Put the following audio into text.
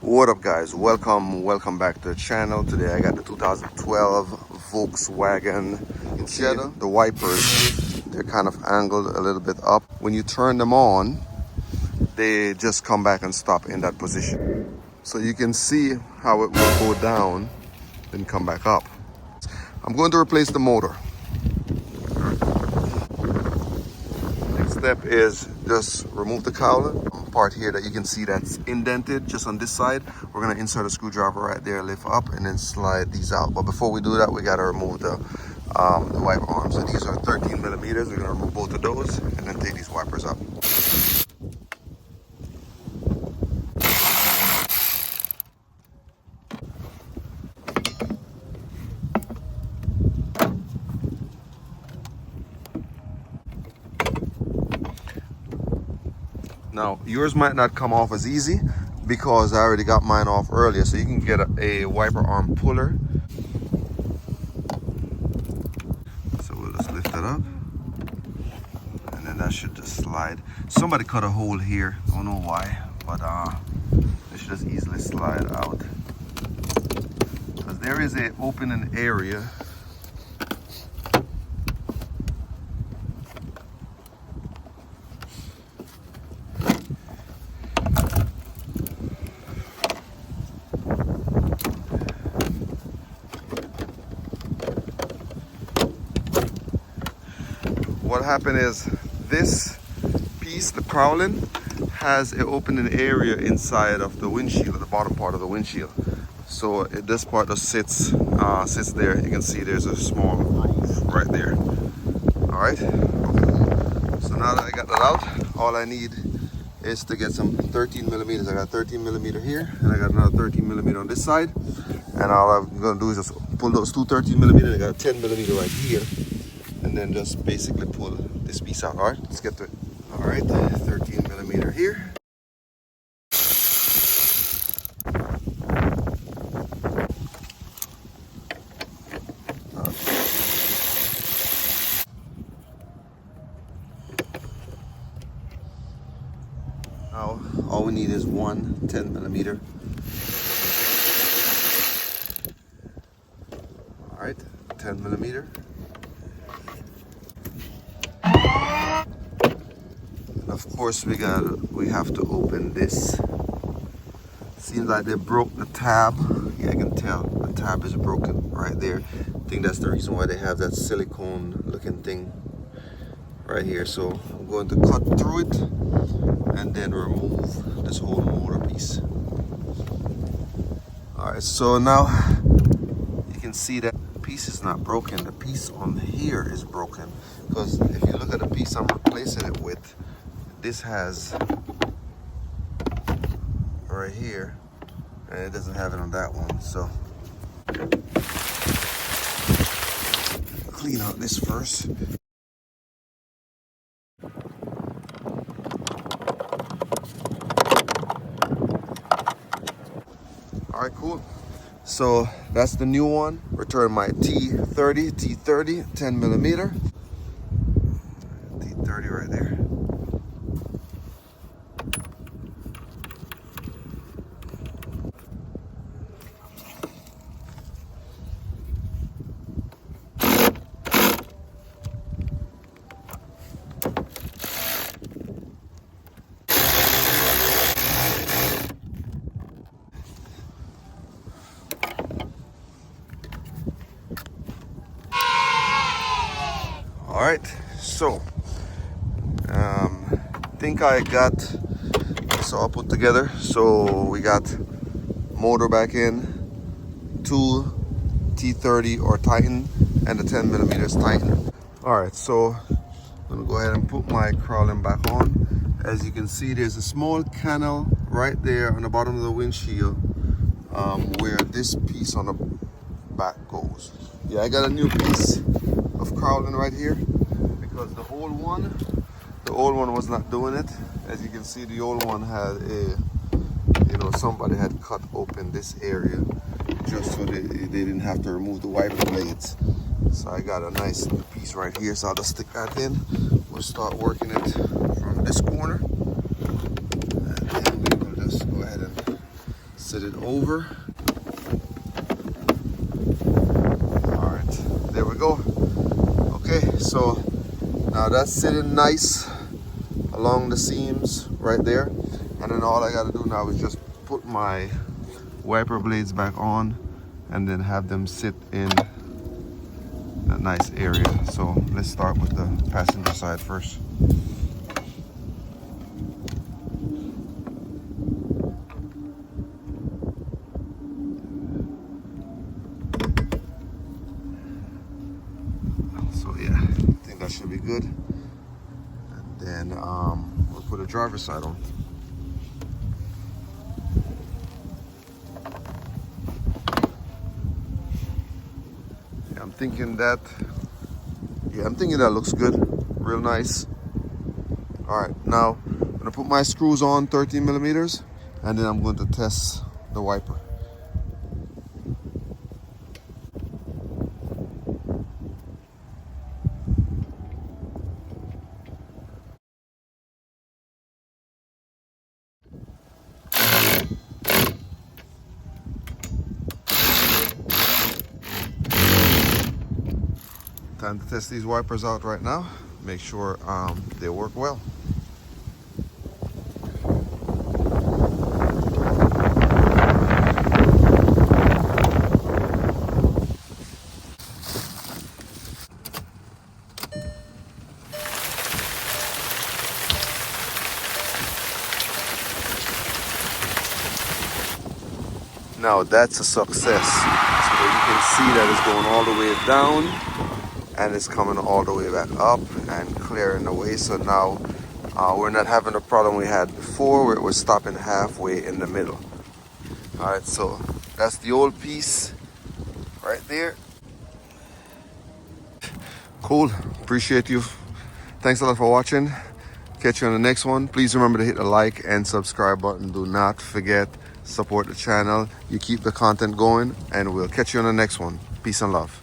What up guys, welcome back to the channel. Today I got the 2012 Volkswagen Jetta. The wipers, they're kind of angled a little bit up. When you turn them on, they just come back and stop in that position. So you can see how it will go down then come back up. I'm going to replace the motor. Next step is just remove the cowling. Part here that you can see that's indented just on this side. We're going to insert a screwdriver right there, lift up, and then slide these out. But before we do that, we got to remove the wiper arms. So these are 13 millimeters. We're going to remove both of those and then take these wipers up. Now, yours might not come off as easy because I already got mine off earlier. So you can get a wiper arm puller. So we'll just lift it up. And then that should just slide. Somebody cut a hole here. Don't know why, but it should just easily slide out. Because there is an opening area. What happened is this piece, the cowling, has an opening area inside of the windshield, at the bottom part of the windshield. So this part just sits there. You can see there's a small groove right there. All right. So now that I got that out, all I need is to get some 13 millimeters. I got 13 millimeter here, and I got another 13 millimeter on this side. And all I'm gonna do is just pull those two 13 millimeter. I got a 10 millimeter right here. And then just basically pull this piece out. All right, let's get to it. All right, 13 millimeter here. Now, all we need is one 10 millimeter. All right, 10 millimeter. Of course, we have to open this. Seems like they broke the tab. Yeah, I can tell the tab is broken right there. I think that's the reason why they have that silicone looking thing right here. So I'm going to cut through it and then remove this whole motor piece. All right, so now you can see that the piece is not broken. The piece on here is broken, because if you look at the piece I'm replacing it with, this has right here, and it doesn't have it on that one. So clean out this first. All right, cool. So that's the new one. Return my T30, 10 millimeter. T30 right there. All right, so think I got this all put together. So we got motor back in, tool T30 or Titan, and the 10 millimeters Titan. All right, so I'm gonna go ahead and put my cowling back on. As you can see, there's a small canal right there on the bottom of the windshield where this piece on the back goes. Yeah, I got a new piece of cowling right here because the old one was not doing it. As you can see, the old one had somebody had cut open this area just so they didn't have to remove the wiper blades. So I got a nice piece right here, so I'll just stick that in. We'll start working it from this corner, and then we will just go ahead and Set it over. All right, there we go. Okay, so now that's sitting nice along the seams right there. And then all I gotta do now is just put my wiper blades back on and then have them sit in a nice area. So let's start with the passenger side first. So yeah, I think that should be good. And then we'll put a driver's side on. I'm thinking that looks good, real nice. All right, now I'm gonna put my screws on 13 millimeters, and then I'm going to test the wiper. Time to test these wipers out right now. Make sure they work well. Now that's a success. So you can see that it's going all the way down and it's coming all the way back up and clearing the way. So now we're not having the problem we had before where it was stopping halfway in the middle. All right, so that's the old piece right there. Cool, appreciate you. Thanks a lot for watching. Catch you on the next one. Please remember to hit the like and subscribe button. Do not forget, support the channel. You keep the content going, and we'll catch you on the next one. Peace and love.